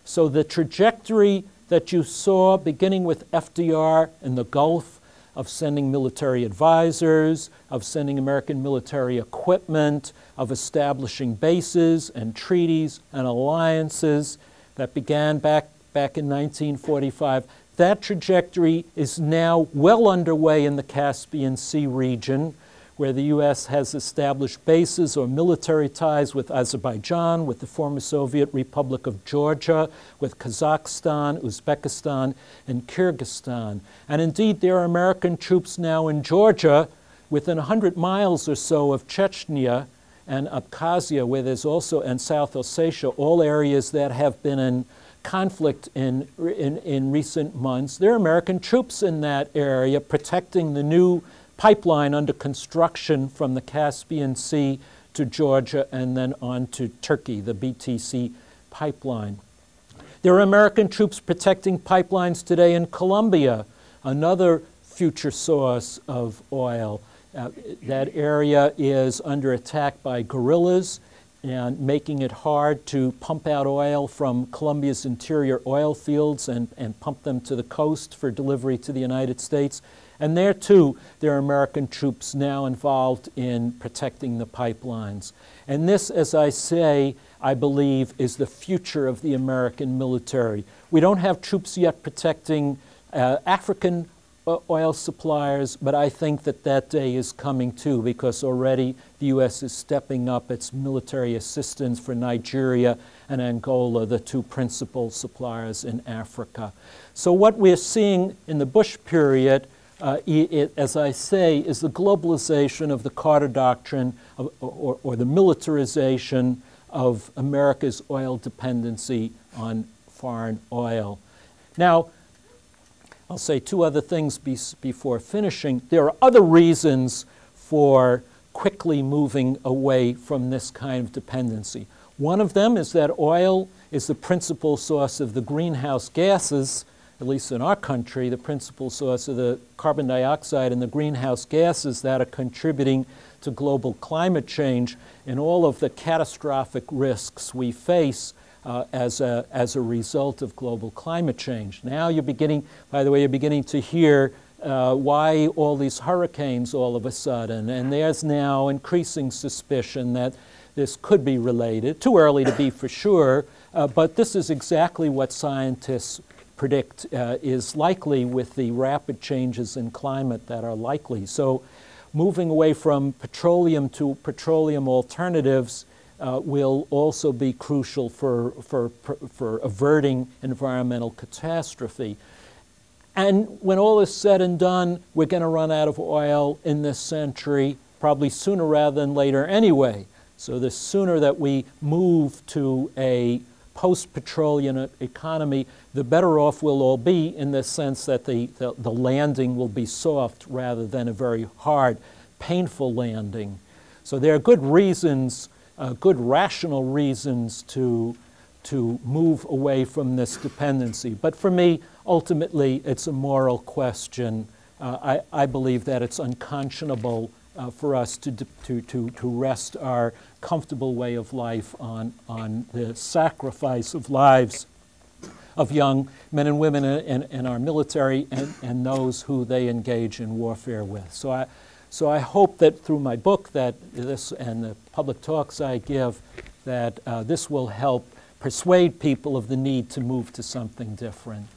So the trajectory that you saw beginning with FDR in the Gulf of sending military advisors, of sending American military equipment, of establishing bases and treaties and alliances that began back in 1945, that trajectory is now well underway in the Caspian Sea region, where the U.S. has established bases or military ties with Azerbaijan, with the former Soviet Republic of Georgia, with Kazakhstan, Uzbekistan, and Kyrgyzstan. And indeed, there are American troops now in Georgia, within 100 miles or so of Chechnya and Abkhazia, where there's also, and South Ossetia, all areas that have been in conflict in recent months. There are American troops in that area protecting the new pipeline under construction from the Caspian Sea to Georgia and then on to Turkey, the BTC pipeline. There are American troops protecting pipelines today in Colombia, another future source of oil. That area is under attack by guerrillas and making it hard to pump out oil from Colombia's interior oil fields and pump them to the coast for delivery to the United States. And there, too, there are American troops now involved in protecting the pipelines. And this, as I say, I believe, is the future of the American military. We don't have troops yet protecting African oil suppliers, but I think that that day is coming, too, because already the U.S. is stepping up its military assistance for Nigeria and Angola, the two principal suppliers in Africa. So what we're seeing in the Bush period, as I say, is the globalization of the Carter Doctrine or the militarization of America's oil dependency on foreign oil. Now, I'll say two other things before finishing. There are other reasons for quickly moving away from this kind of dependency. One of them is that oil is the principal source of the greenhouse gases, at least in our country, the principal source of the carbon dioxide and the greenhouse gases that are contributing to global climate change and all of the catastrophic risks we face as a result of global climate change. Now you're beginning, by the way, you're beginning to hear why all these hurricanes all of a sudden, and there's now increasing suspicion that this could be related. Too early to be for sure, but this is exactly what scientists predict is likely with the rapid changes in climate that are likely. So moving away from petroleum to petroleum alternatives will also be crucial for averting environmental catastrophe. And when all is said and done, we're going to run out of oil in this century, probably sooner rather than later anyway. So the sooner that we move to a post-petroleum economy, the better off we'll all be in the sense that the landing will be soft rather than a very hard, painful landing. So there are good reasons, good rational reasons to move away from this dependency. But for me, ultimately, it's a moral question. I believe that it's unconscionable for us to rest our comfortable way of life on the sacrifice of lives of young men and women in our military and those who they engage in warfare with. So I hope that through my book that this and the public talks I give, that this will help persuade people of the need to move to something different.